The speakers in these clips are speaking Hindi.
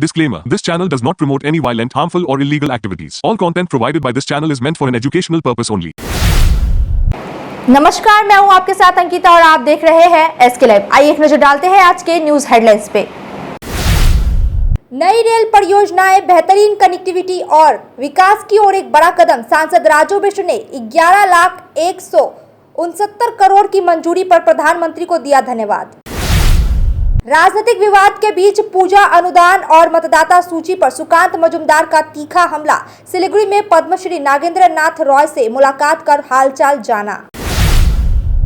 Disclaimer: This channel does not promote any violent, harmful, or illegal activities. All content provided by this channel is meant for an educational purpose only. नमस्कार, मैं हूं आपके साथ अंकिता और आप देख रहे हैं एसके लाइव। आइए एक नजर डालते हैं आज के न्यूज हेडलाइंस पे। नई रेल परियोजनाएं, बेहतरीन कनेक्टिविटी और विकास की ओर एक बड़ा कदम। सांसद राजू बिष्ट ने 11,169 करोड़ की मंजूरी पर प्रधानमंत्री को दिया धन्यवाद। राजनीतिक विवाद के बीच पूजा अनुदान और मतदाता सूची पर सुकांत मजुमदार का तीखा हमला। सिलीगुड़ी में पद्मश्री नागेंद्र नाथ रॉय से मुलाकात कर हालचाल जाना।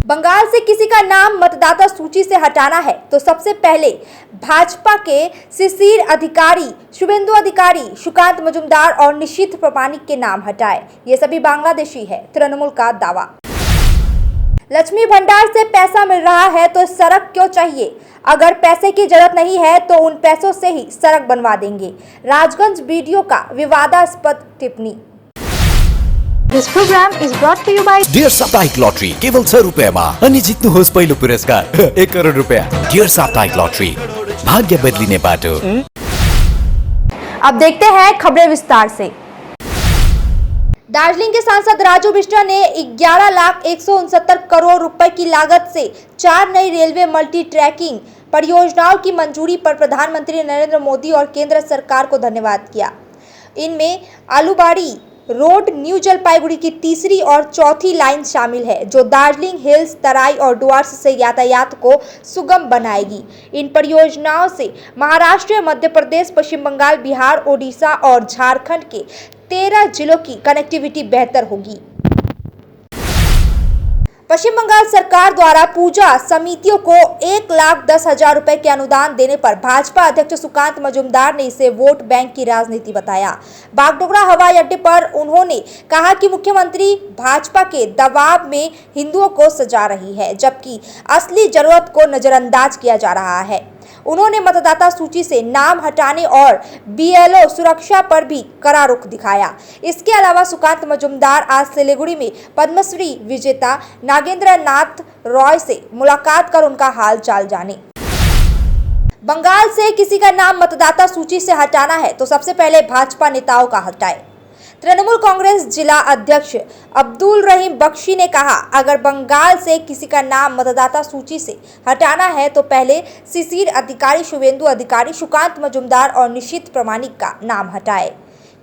बंगाल से किसी का नाम मतदाता सूची से हटाना है तो सबसे पहले भाजपा के शिशिर अधिकारी, शुभेंदु अधिकारी, सुकांत मजुमदार और निशित प्रामाणिक के नाम हटाए। ये सभी बांग्लादेशी है, तृणमूल का दावा। लक्ष्मी भंडार से पैसा मिल रहा है तो सड़क क्यों चाहिए? अगर पैसे की जरूरत नहीं है तो उन पैसों से ही सड़क बनवा देंगे। राजगंज वीडियो का विवादास्पद टिप्पणी। This program is brought to you by dear साप्ताहिक लॉटरी केवल 100 रुपैयामा अनि जित्नुहोस् पहिलो पुरस्कार 1 करोड रुपैयाँ। डियर साप्ताहिक लॉटरी, भाग्य बदलिने बाटो। अब देखते हैं खबरें विस्तार से। दार्जिलिंग के सांसद राजू बिष्ट ने 11,169 करोड़ रुपए की लागत से 4 नई रेलवे मल्टी ट्रैकिंग परियोजनाओं की मंजूरी पर प्रधानमंत्री नरेंद्र मोदी और केंद्र सरकार को धन्यवाद किया। इनमें आलूबाड़ी रोड न्यू जलपाईगुड़ी की तीसरी और चौथी लाइन शामिल है, जो दार्जिलिंग हिल्स, तराई और डुवर्स से यातायात को सुगम बनाएगी। इन परियोजनाओं से महाराष्ट्र, मध्य प्रदेश, पश्चिम बंगाल, बिहार, ओडिशा और झारखंड के 13 जिलों की कनेक्टिविटी बेहतर होगी। पश्चिम बंगाल सरकार द्वारा पूजा समितियों को 1,10,000 रुपए के अनुदान देने पर भाजपा अध्यक्ष सुकांत मजुमदार ने इसे वोट बैंक की राजनीति बताया। बागडोगरा हवाई अड्डे पर उन्होंने कहा कि मुख्यमंत्री भाजपा के दबाव में हिंदुओं को सजा रही है, जबकि असली जरूरत को नजरअंदाज किया जा रहा है। उन्होंने मतदाता सूची से नाम हटाने और बीएलओ सुरक्षा पर भी कड़ा रुख दिखाया। इसके अलावा सुकांत मजुमदार आज सिलीगुड़ी में पद्मश्री विजेता नागेंद्र नाथ रॉय से मुलाकात कर उनका हाल चाल जाने। बंगाल से किसी का नाम मतदाता सूची से हटाना है तो सबसे पहले भाजपा नेताओं का हटाए। तृणमूल कांग्रेस जिला अध्यक्ष अब्दुल रहीम बख्शी ने कहा, अगर बंगाल से किसी का नाम मतदाता सूची से हटाना है तो पहले शिशिर अधिकारी, शुभेंदु अधिकारी, सुकांत मजुमदार और निशित प्रामाणिक का नाम हटाए,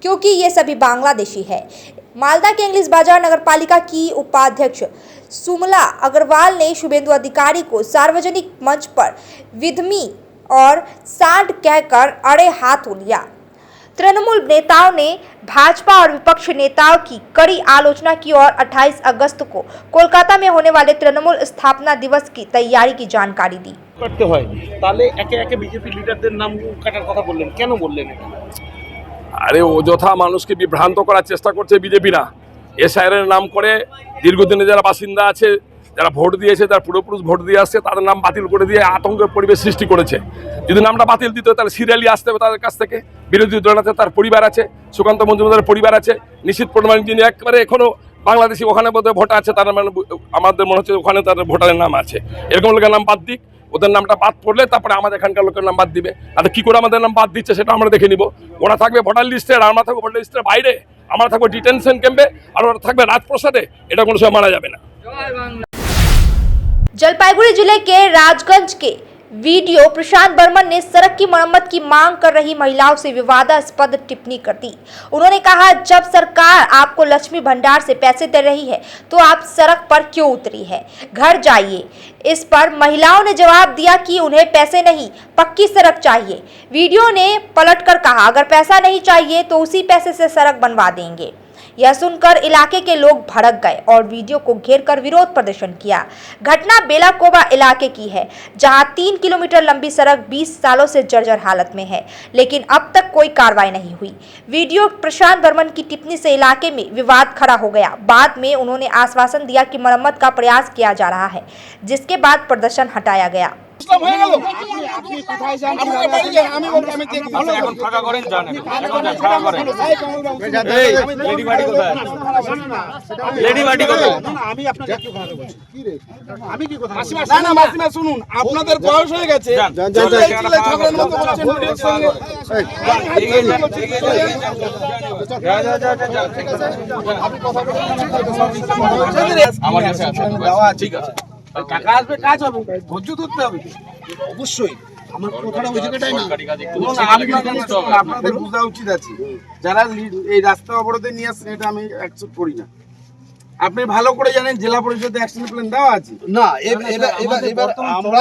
क्योंकि ये सभी बांग्लादेशी है। मालदा के इंग्लिश बाजार नगरपालिका की उपाध्यक्ष सुमला अग्रवाल ने शुभेंदु अधिकारी को सार्वजनिक मंच पर विधमी और सांड कहकर अड़े हाथों लिया। तृणमूल नेताओं ने भाजपा और विपक्ष नेताओं की कड़ी आलोचना की और 28 अगस्त को कोलकाता में होने वाले तृणमूल स्थापना दिवस की तैयारी की जानकारी दी। करते হয় তাহলে একে একে বিজেপি লিডারদের নাম কাটার কথা বললেন, কেন বললেন এটা? আরে অযথা মানুষকে বিভ্রান্ত করার চেষ্টা করছে বিজেপিরা। এসআইআর নাম করে দীর্ঘদিনে যারা বাসিন্দা আছে, যারা ভোট দিয়েছে, যারা পূর্বপুরুষ ভোট দিয়ে আসছে, তাদের নাম বাতিল করে দিয়ে আতঙ্কের পরিবেশ সৃষ্টি করেছে। যদি নামটা বাতিল দিত তাহলে সিরিয়ালি আসতে হবে তাদের কাছ থেকে। বিরোধী দলনেতা তার পরিবার আছে, সুকান্ত মজুমদারের পরিবার আছে, নিশ্চিত প্রমাণিক যিনি একবারে এখনো বাংলাদেশি, ওখানে বোধহয় ভোটার আছে, তার মানে আমাদের মনে হচ্ছে ওখানে তাদের ভোটারের নাম আছে। এরকম লোকের নাম বাদ দিক, ওদের নামটা বাদ পড়লে তারপরে আমাদের এখানকার লোকের নাম বাদ দিবে। আর কি করে আমাদের নাম বাদ দিচ্ছে সেটা আমরা দেখে নিব। ওরা থাকবে ভোটার লিস্টে আর আমরা থাকবো ভোটার লিস্টের বাইরে, আমরা থাকবো ডিটেনশন ক্যাম্পে আর ওরা থাকবে রাজপ্রসাদে। এটা কোনো সময় মানা যাবে না। जलपाईगुड़ी जिले के राजगंज के वीडियो प्रशांत बर्मन ने सड़क की मरम्मत की मांग कर रही महिलाओं से विवादास्पद टिप्पणी कर दी। उन्होंने कहा, जब सरकार आपको लक्ष्मी भंडार से पैसे दे रही है तो आप सड़क पर क्यों उतरी है? घर जाइए। इस पर महिलाओं ने जवाब दिया कि उन्हें पैसे नहीं, पक्की सड़क चाहिए। वीडियो ने पलटकर कहा, अगर पैसा नहीं चाहिए तो उसी पैसे से सड़क बनवा देंगे। यह सुनकर इलाके के लोग भड़क गए और वीडियो को घेरकर विरोध प्रदर्शन किया। घटना बेलाकोबा इलाके की है, जहां 3 किलोमीटर लंबी सड़क 20 सालों से जर्जर हालत में है, लेकिन अब तक कोई कार्रवाई नहीं हुई। वीडियो प्रशांत बर्मन की टिप्पणी से इलाके में विवाद खड़ा हो गया। बाद में उन्होंने आश्वासन दिया कि मरम्मत का प्रयास किया जा रहा है, जिसके बाद प्रदर्शन हटाया गया। হয়ে গেল আপনি কোথায় যান আমি বলবো আমি দেখি এখন ফাঁকা করেন যান এখন যান ফাঁকা করেন এই লেডি বাড়ি কোথায় লেডি বাড়ি কোথায় আমি আপনাকে কি কথা বলছি কি রে আমি কি কথা না না মাসিমা শুনুন আপনাদের বয়স হয়ে গেছে ঝগড়ার মতো বলছেন ভিডিওর সঙ্গে আমি কথা বলছি আমার কাছে আছে ঠিক আছে টাকা আসবে কাজ হবে ধৈর্য ধরতে হবে অবশ্যই আমার কথাটা ওই জায়গাটাই না আপনাদের বোঝা উচিত আছে যারা এই রাস্তা অবরোধে নিয়ে আসছেন এটা আমি অ্যাকসেপ্ট করি না আপনি ভালো করে জানেন জেলা পরিষদে অ্যাকশন প্ল্যান দেওয়া আছে না এবার আমরা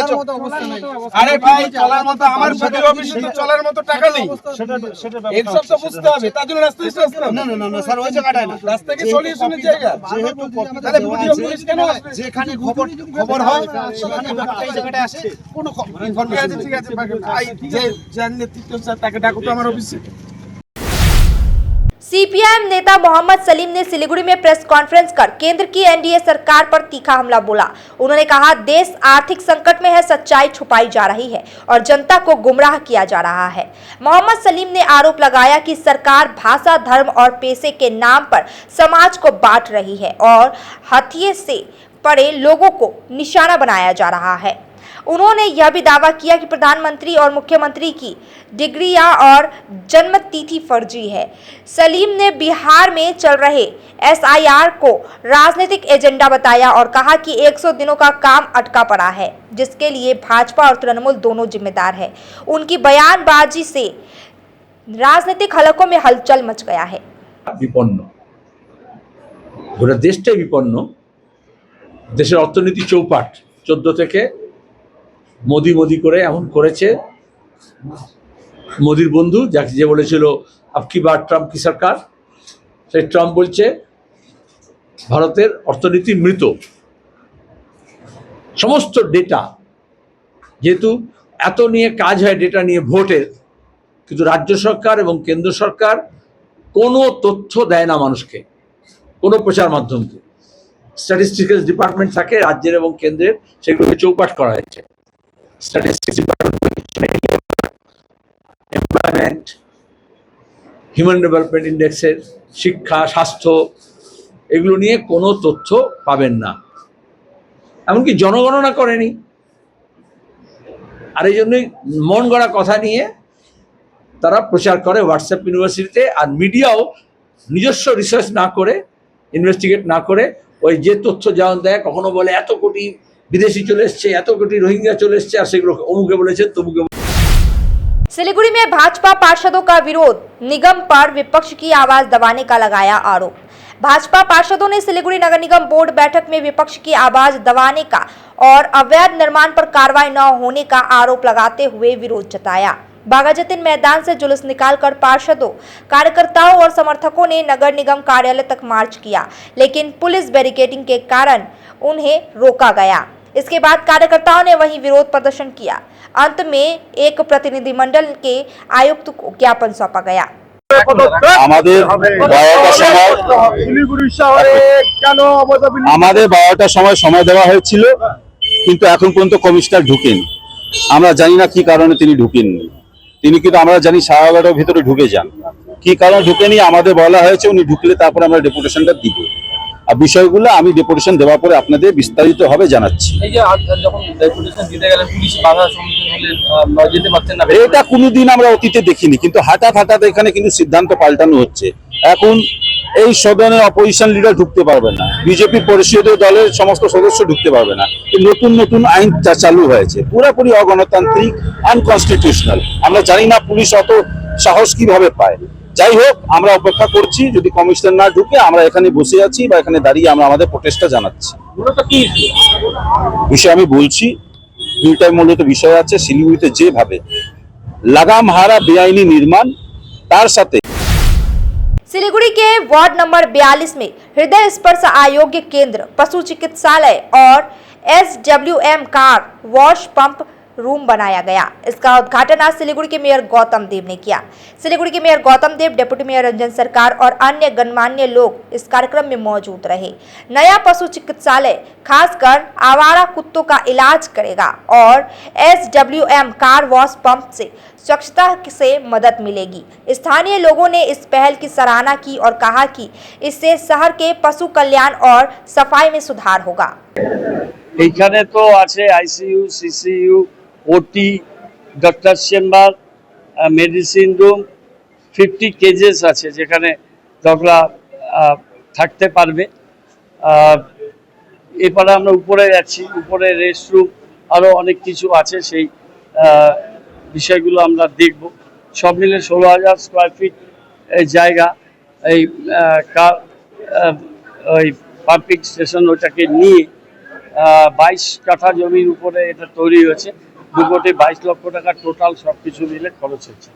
আরে ভাই চলার মতো আমার প্রতি অফিসে তো চলার মতো টাকা নেই সেটা এই সব তো বুঝতে হবে তার জন্য রাস্তা দিতে আসতে না না স্যার ওই জায়গাটাই না রাস্তা কি সলিউশনের জায়গা যেহেতু তাহলে ভিডিও পুলিশ কেন আসবে যেখানে খবর হয় সেখানে এই জায়গাটায় আসে কোনো ইনফরমেশন ঠিক আছে ভাই যে যার নেতৃত্ব স্যার তাকে ডাকো তো আমার অফিসে। सीपीआईएम नेता मोहम्मद सलीम ने सिलीगुड़ी में प्रेस कॉन्फ्रेंस कर केंद्र की एनडीए सरकार पर तीखा हमला बोला। उन्होंने कहा देश आर्थिक संकट में है, सच्चाई छुपाई जा रही है और जनता को गुमराह किया जा रहा है। मोहम्मद सलीम ने आरोप लगाया कि सरकार भाषा, धर्म और पैसे के नाम पर समाज को बांट रही है और हथिये से पड़े लोगों को निशाना बनाया जा रहा है। उन्होंने यह भी दावा किया कि प्रधानमंत्री और मुख्यमंत्री की डिग्रियां और जन्म तिथि फर्जी है। सलीम ने बिहार में चल रहे एसआईआर को राजनीतिक एजेंडा बताया और कहा कि 100 दिनों का काम अटका पड़ा है, जिसके लिए भाजपा और तृणमूल दोनों जिम्मेदार है। उनकी बयानबाजी से राजनीतिक हलकों में हलचल मच गया है। বিপন্ন গোটা দেশটাই বিপন্ন। দেশের অর্থনীতি চৌপাট 14 থেকে মোদি মোদি করে এমন করেছে। মোদির বন্ধু যাকে যে বলেছিল আবকি বার ট্রাম্প কি সরকার, সেই ট্রাম্প বলছে ভারতের অর্থনীতি মৃত। সমস্ত ডেটা যেহেতু এত নিয়ে কাজ হয় ডেটা নিয়ে ভোটের, কিন্তু রাজ্য সরকার এবং কেন্দ্র সরকার কোনো তথ্য দেয় না মানুষকে, কোনো প্রচার মাধ্যমকে। স্ট্যাটিস্টিক্যাল ডিপার্টমেন্ট থাকে রাজ্যের এবং কেন্দ্রের, সেগুলোকে চৌপাট করা হয়েছে। Statistics department, employment, human development ইন্ডেক্সের শিক্ষা, স্বাস্থ্য, এগুলো নিয়ে কোনো তথ্য পাবেন না। এমনকি জনগণনা করেনি। আর এই জন্যই মন গড়া কথা নিয়ে তারা প্রচার করে হোয়াটসঅ্যাপ ইউনিভার্সিটিতে। আর মিডিয়াও নিজস্ব রিসার্চ না করে, ইনভেস্টিগেট না করে, ওই যে তথ্য যেমন দেয়, কখনো বলে এত কোটি বিদেশি চলে এসছে, এত কোটি রোহিঙ্গা চলে এসছে, আর সেগুলো অমুকে বলেছে তমুকে। सिलीगुड़ी में भाजपा पार्षदों का विरोध, निगम पर विपक्ष की आवाज दबाने का लगाया आरोप। भाजपा पार्षदों ने सिलीगुड़ी नगर निगम बोर्ड बैठक में विपक्ष की आवाज दबाने का और अवैध निर्माण पर कार्रवाई न होने का आरोप लगाते हुए विरोध जताया। बागाजतीन मैदान से जुलूस निकालकर पार्षदों, कार्यकर्ताओं और समर्थकों ने नगर निगम कार्यालय तक मार्च किया, लेकिन पुलिस बैरिकेडिंग के कारण उन्हें रोका गया। इसके बाद कार्यकर्ताओं ने वहीं विरोध प्रदर्शन किया। अंत में एक प्रतिनिधिमंडल के आयुक्त को ज्ञापन सौंपा गया। আমাদের 12টার সময় দেওয়া হয়েছিল, কিন্তু এখন পর্যন্ত কমিশনার ঢুকেনি। আমরা জানি না কি কারণে তিনি ঢুকেননি। তিনি কিন্তু আমরা জানি 11:30টার ভিতরে ঢুকে যান। কি কারণে ঢুকেনি আমাদের বলা হয়েছে, উনি ঢুকলে তারপরে আমরা ডেপুটেশনটা দিব। আর বিষয়গুলো আমি ডেপুটেশন দেওয়ার পরে আপনাদের বিস্তারিত ভাবে জানাচ্ছি। এটা কোনোদিন আমরা অতীতে দেখিনি, কিন্তু হঠাৎ এখানে কিন্তু সিদ্ধান্ত পাল্টানো হচ্ছে। এখন এই সদনে অপোজিশন লিডার ঢুকতে পারবে না, বিজেপি পরিষদীয় দলের সমস্ত সদস্য ঢুকতে পারবে না। নতুন আইন চালু হয়েছে, পুরোপুরি অগণতান্ত্রিক, আনকনস্টিটিউশনাল। আমরা জানি না পুলিশ অত সাহস কিভাবে পায়। যাই হোক, আমরা অপেক্ষা করছি, যদি কমিশনার না ঢুকে আমরা এখানে বসে আছি বা এখানে দাঁড়িয়ে আমরা আমাদের প্রোটেস্টটা জানাচ্ছি। বিষয় আমি বলছি, দুইটাই মূলত বিষয় আছে। শিলিগুড়িতে যেভাবে লাগামহারা বেআইনি নির্মাণ, তার সাথে सिलीगुड़ी के वार्ड नंबर 42 में हृदय स्पर्श आयोग्य केंद्र, पशु चिकित्सालय और SWM car wash pump room बनाया गया। इसका उद्घाटन आज सिलीगुड़ी के मेयर गौतम देव ने किया। सिलीगुड़ी के मेयर गौतम देव, डिप्टी मेयर रंजन सरकार और अन्य गणमान्य लोग इस कार्यक्रम में मौजूद रहे। नया पशु चिकित्सालय खासकर आवारा कुत्तों का इलाज करेगा और SWM कार वॉश पंप से स्वच्छता से मदद मिलेगी। स्थानीय लोगों ने इस पहल की सराहना की और कहा कि इससे शहर के पशु कल्याण और सफाई में सुधार होगा। এখানে তো আছে ICU, CCU, OT, doctor chamber, medicine room, 50 কেজেস আছে যেখানে ডগরা থাকতে পারবে। এরপরে আমরা উপরে যাচ্ছি, উপরে রেস্টরুম আরও অনেক কিছু আছে, সেই বিষয়গুলো আমরা দেখব। সব মিলে 16,000 স্কোয়ার ফিট জায়গা এই ওই পাম্পিং স্টেশন ওটাকে নিয়ে 22 কাঠা জমির উপরে এটা তৈরি হয়েছে। 2 কোটি 22 লক্ষ টাকা টোটাল সবকিছু মিলে খরচ হচ্ছে।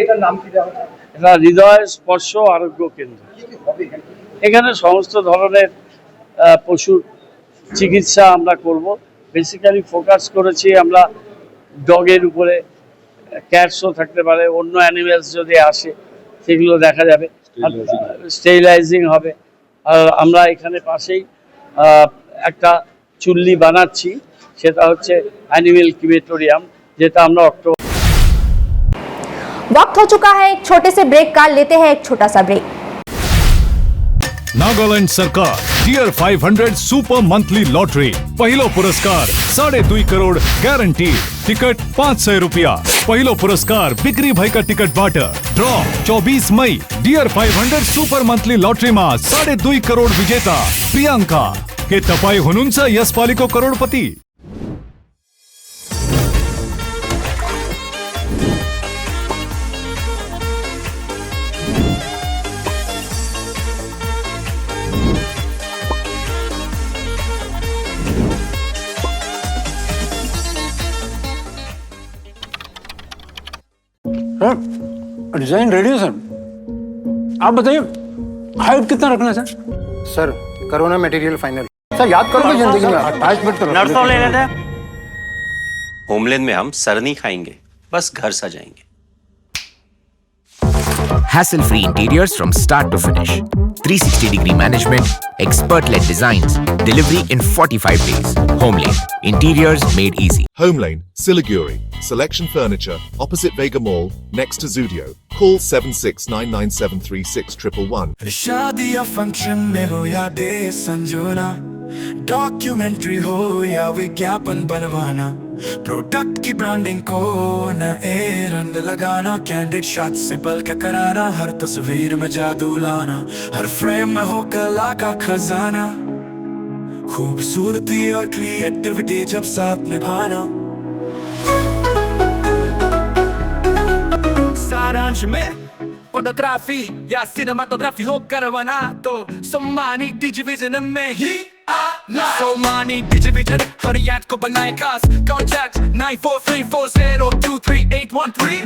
এটার নাম কি দেওয়া হবে? এটা হৃদয় স্পর্শ আরোগ্য কেন্দ্র। এখানে সমস্ত ধরনের পশুর চিকিৎসা আমরা করব। বেসিক্যালি ফোকাস করেছি আমরা ডগের উপরে, ক্যাটসও থাকতে পারে, অন্য অ্যানিমেলস যদি আসে সেগুলো দেখা যাবে, স্টেরিলাইজিং হবে। আর আমরা এখানে পাশেই একটা চুল্লি বানাচ্ছি, সেটা হচ্ছে অ্যানিমেল ক্রিমেটোরিয়াম, যেটা আমরা অক্টোবর। वक्त हो चुका है एक छोटे से ब्रेक का, लेते हैं एक छोटा सा ब्रेक। नागालैंड सरकार टियर 500 सुपर मंथली लॉटरी पहिलो पुरस्कार 2.5 करोड़ गारंटी। टिकट 500 रुपया। पहिलो पुरस्कार बिक्री भाई का टिकट बाटर। ड्रॉ 24 मई। टियर 500 सुपर मंथली लॉटरी में 2.5 करोड़ विजेता प्रियंका के तपाई हुनुंचा यश पालिको करोड़पती। डिजाइन रेडी है सर। आप बताइए हाइट कितना रखना है sir? Sir corona material final. Sir याद करोगे जिंदगी में 28 मिनट तो नर्सों ले लेते हैं। होमलैंड में हम सर नहीं खाएंगे, बस घर सजाएंगे। Hassle-free interiors from start to finish. 360-degree management, expert-led designs, delivery in 45 days. Homeland, interiors made easy. Homelane, Siliguri. Selection Furniture, opposite Vega Mall, next to Zudio. Call 7699736111. शादी या फंक्शन में हो या डे संजोना, डॉक्यूमेंट्री हो या विज्ञापन बनवाना, प्रोडक्ट की ब्रांडिंग को नए रंग लगाना, कैंडिड शॉट से बल्कि कराना, हर तस्वीर में जादू लाना, हर फ्रेम में हो कला का खजाना, खूबसूरती और क्रिएटिविटी जब साथ निभाना। सारांश में फोटोग्राफी या सिनेमाटोग्राफी हो करवाना तो सोमानी डिजिविजन में ही आना। सोमानी डिजिविजन फरियाद को बनाए खास। कॉन्टैक्ट 9434023813।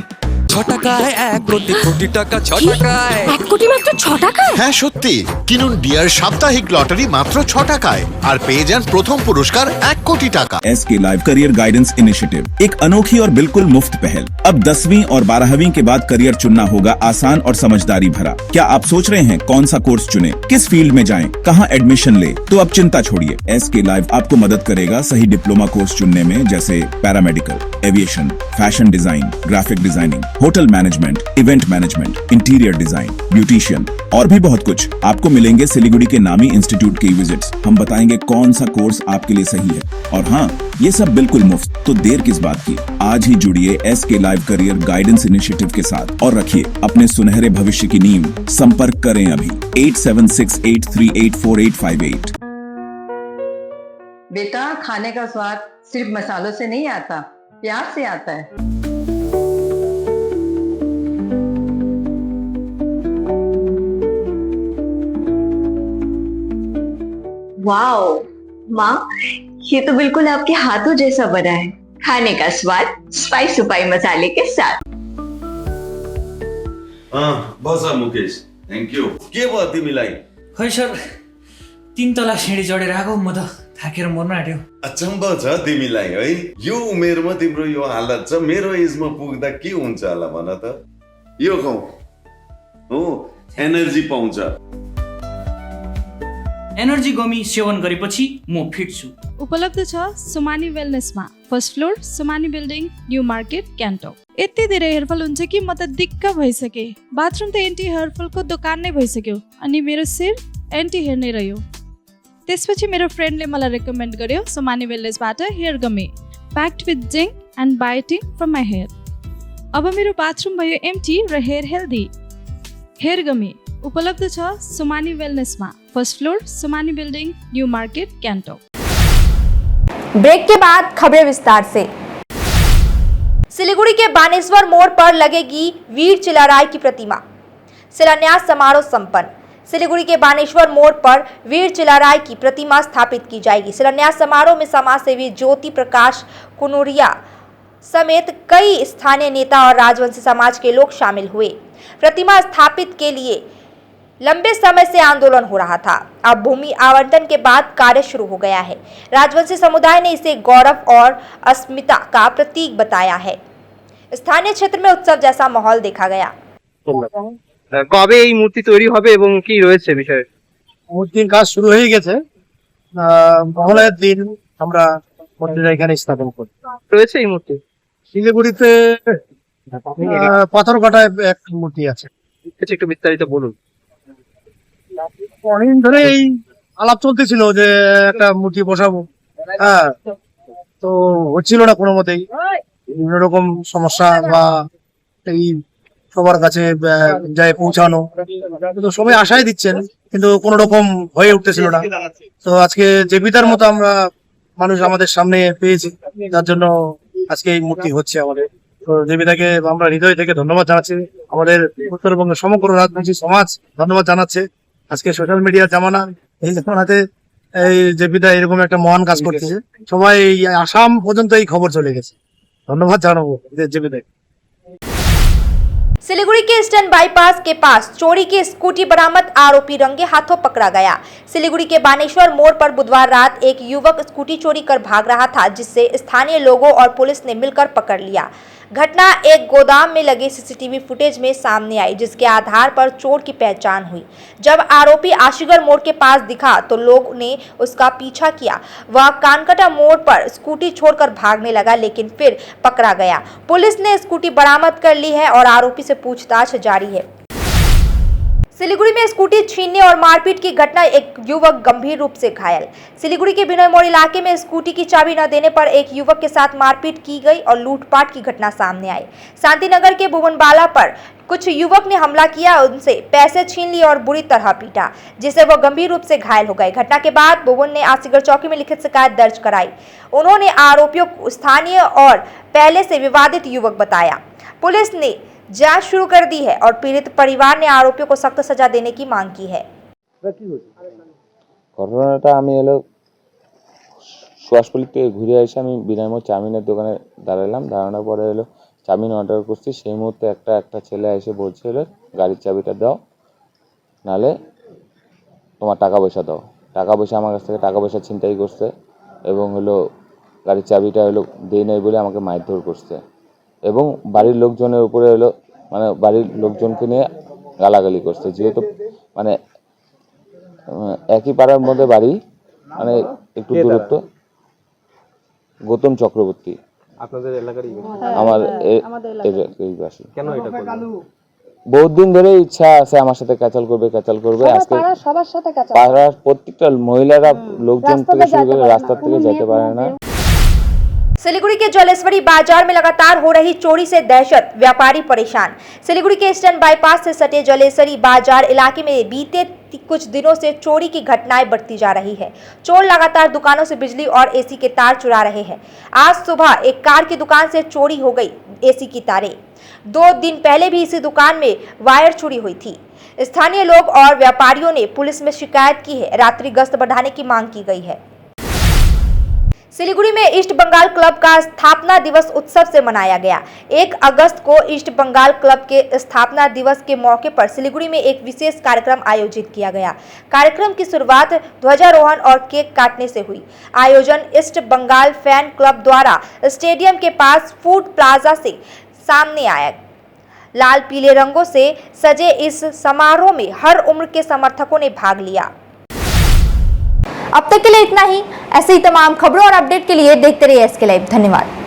ছটাকায় 1 কোটি কোটি টাকা ছটাকায় 1 কোটি মাত্র 6 টাকায়। হ্যাঁ সত্যি, কিনুন ডিয়ার সাপ্তাহিক লটারি মাত্র 6 টাকায় আর পেয়ে যান প্রথম পুরস্কার 1 কোটি টাকা। SK live career guidance initiative एक अनोखी और बिल्कुल मुफ्त पहल। अब 10वीं और 12वीं के बाद करियर चुनना होगा आसान और समझदारी भरा। क्या आप सोच रहे हैं कौन सा कोर्स चुने, किस फील्ड में जाएं, कहां एडमिशन ले? तो अब चिंता छोड़िए, SK लाइव आपको मदद करेगा सही डिप्लोमा कोर्स चुनने में, जैसे paramedical, aviation, fashion design, graphic designing, hotel management, event management, interior design, beautician और भी बहुत कुछ। आपको मिलेंगे सिलीगुड़ी के नामी इंस्टीट्यूट के विजिट्स। हम बताएंगे कौन सा कोर्स आपके लिए सही है, और हाँ, ये सब बिल्कुल मुफ्त। तो देर किस बात की, आज ही जुड़िए SK live career guidance initiative के साथ और रखिए अपने सुनहरे भविष्य की नींव। संपर्क करें अभी 8768384858। बेटा, खाने का स्वाद सिर्फ मसालों से नहीं आता, प्यार से आता है। वाओ माँ, ये तो बिल्कुल आपके हाथों जैसा बना है। खाने का स्वाद स्पाइस सुपाई मसाले के साथ। बस मुकेश, थैंक यू। के भयो तिमीलाई? खै सर, 3 तला सिँढी चढेर आएको म त। थाकेर मर्न आँट्यो। अचम्म छ तिमीलाई है, यो उमेरमा तिम्रो यो हालत छ, मेरो एजमा पुग्दा के हुन्छ होला भन त। यो खाऊ हो, एनर्जी पाउँछ। एनर्जी गमी सेवन गरेपछि म फिट छु। उपलब्ध छ सुमानी वेलनेसमा, first floor Sumani building, new market, Gangtok. यति धेरै हेयरफल हुन्छ कि म त दिक्क भइसके। बाथरुम त एन्टी हेयरफलको दोकान नै भइसक्यो अनि मेरो शिर एन्टी हेयर नै रह्यो। त्यसपछि मेरो फ्रेन्डले मलाई रेकमेन्ड गर्यो सुमानी वेलनेसबाट hair gummy, packed with zinc and biotin from my hair. अब मेरो बाथरुम भयो एम्टी र हेयर हेल्दी। हेयर गमी उपलब्ध छ सुमानी वेलनेसमा, first floor Sumani building, new market, Gangtok. Break के बाद खबरें विस्तार से। सिलीगुड़ी के बानेश्वर मोड़ पर लगेगी वीर चिल्लाराय की प्रतिमा, शिलान्यास समारोह संपन्न। सिलीगुड़ी के बानेश्वर मोड़ पर वीर चिल्लाराय की प्रतिमा स्थापित की जाएगी। शिलान्यास समारोह में समाज सेवी ज्योति प्रकाश कुनुरिया समेत कई स्थानीय नेता और राजवंशी समाज के लोग शामिल हुए। प्रतिमा स्थापित के लिए लंबे समय से आंदोलन हो रहा था। अब भूमि आवंटन के बाद कार्य शुरू हो गया है। राजवंशी समुदाय ने इसे गौरव और अस्मिता का प्रतीक बताया है। स्थानीय क्षेत्र में उत्सव जैसा माहौल देखा गया। কবে এই মূর্তি তৈরি হবে এবং কি রয়েছে বিষয়? মূর্তির কাজ শুরু হয়ে গেছে, মহলের দিন আমরা মূর্তিটা এখানে স্থাপন করি। রয়েছে এই মূর্তি শিলিগুড়িতে পাথরঘাটায় এক মূর্তি আছে। একটু বিস্তারিত বলুন। অনেকদিন ধরে এই আলাপ চলতেছিল যে একটা মূর্তি বসাবো, হ্যাঁ, তো হচ্ছিল না কোনো মতেই। বিভিন্ন রকম সমস্যা বা এই সবার কাছে যায় পৌঁছানো, তো সবাই আশাই দিচ্ছেন কিন্তু কোনো রকম হয়ে উঠতেছিল না। তো আজকে জেবিতার মতো আমরা মানুষ আমাদের সামনে পেয়েছি, যার জন্য আজকে এই মূর্তি হচ্ছে আমাদের। তো জেবিতাকে আমরা হৃদয় থেকে ধন্যবাদ জানাচ্ছি, আমাদের উত্তরবঙ্গের সমগ্র রাজনৈতিক সমাজ ধন্যবাদ জানাচ্ছে। আজকে সোশ্যাল মিডিয়ার জামানা, এই জামানাতে এই জেবিতা এরকম একটা মহান কাজ করতেছে, সবাই আসাম পর্যন্ত এই খবর চলে গেছে। ধন্যবাদ জানাবো জেবিতাকে। सिलीगुड़ी के ईस्टर्न बाईपास के पास चोरी की स्कूटी बरामद, आरोपी रंगे हाथों पकड़ा गया। सिलीगुड़ी के बानेश्वर मोड़ पर बुधवार रात एक युवक स्कूटी चोरी कर भाग रहा था, जिससे स्थानीय लोगों और पुलिस ने मिलकर पकड़ लिया। घटना एक गोदाम में लगे सीसीटीवी फुटेज में सामने आई, जिसके आधार पर चोर की पहचान हुई। जब आरोपी आशीगढ़ मोड़ के पास दिखा तो लोगों ने उसका पीछा किया। वह कानकटा मोड़ पर स्कूटी छोड़कर भागने लगा, लेकिन फिर पकड़ा गया। पुलिस ने स्कूटी बरामद कर ली है और आरोपी से पूछताछ जारी है। सिलीगुड़ी में स्कूटी छीनने और मारपीट की घटना, एक युवक गंभीर रूप से घायल। सिलीगुड़ी के बिनोय मोड़ इलाके में स्कूटी की चाबी न देने पर एक युवक के साथ मारपीट की गई और लूटपाट की घटना सामने आई। शांतिनगर के भुवनबाला पर कुछ युवक ने हमला किया, उनसे पैसे छीन लिए और बुरी तरह पीटा, जिससे वो गंभीर रूप से घायल हो गए। घटना के बाद भुवन ने आशीगढ़ चौकी में लिखित शिकायत दर्ज कराई। उन्होंने आरोपियों को स्थानीय और पहले से विवादित युवक बताया। पुलिस ने जांच शुरू कर दी है और पीड़ित परिवार ने आरोपियों को सख्त सजा देने की मांग की है। ঘটনাটা আমি এলো সুয়াসপল্লি থেকে ঘুরে এসে আমি বিনামূল্যে চাউমিনের দোকানে দাঁড়ানোর পরে এলো চাউমিন অর্ডার করছি। সেই মুহূর্তে একটা ছেলে এসে বলছে হলো গাড়ির চাবিটা দাও, নালে তোমার টাকা পয়সা দাও। টাকা পয়সা আমার কাছ থেকে টাকা পয়সা ছিনতাই করছে এবং হলো গাড়ির চাবিটা হলো দেই নাই বলে আমাকে মারধর করছে এবং বাড়ির লোকজনের উপরে হলো মানে বাড়ির লোকজনকে নিয়ে গালাগালি করছে। যেহেতু মানে একই পাড়ার মধ্যে বাড়ি, মানে একটু দূরত্ব। গৌতম চক্রবর্তী আপনাদের এলাকারই? আমার এলাকারই। কেন এটা করলেন? বহুত দিন ধরে ইচ্ছা আছে আমার সাথে ক্যাচাল করবে আজকে সবার সাথে পাড়ার প্রত্যেকটা মহিলারা লোকজন থেকে শুরু করে রাস্তা থেকে যেতে পারে না। सिलीगुड़ी के जलेश्वरी बाजार में लगातार हो रही चोरी से दहशत, व्यापारी परेशान। सिलीगुड़ी के ईस्टर्न बाईपास से सटे जलेश्वरी बाजार इलाके में बीते कुछ दिनों से चोरी की घटनाएं बढ़ती जा रही है। चोर लगातार दुकानों से बिजली और एसी के तार चुरा रहे हैं। आज सुबह एक कार की दुकान से चोरी हो गई एसी की तारें। 2 दिन पहले भी इसी दुकान में वायर चोरी हुई थी। स्थानीय लोग और व्यापारियों ने पुलिस में शिकायत की है। रात्रि गश्त बढ़ाने की मांग की गई है। सिलीगुड़ी में ईस्ट बंगाल क्लब का स्थापना दिवस उत्सव से मनाया गया। 1 अगस्त को ईस्ट बंगाल क्लब के स्थापना दिवस के मौके पर सिलीगुड़ी में एक विशेष कार्यक्रम आयोजित किया गया। कार्यक्रम की शुरुआत ध्वजारोहण और केक काटने से हुई। आयोजन ईस्ट बंगाल फैन क्लब द्वारा स्टेडियम के पास फूड प्लाजा से सामने आया। लाल पीले रंगों से सजे इस समारोह में हर उम्र के समर्थकों ने भाग लिया। अब तक के लिए इतना ही। ऐसे ही तमाम खबरों और अपडेट के लिए देखते रहिए SK लाइव। धन्यवाद।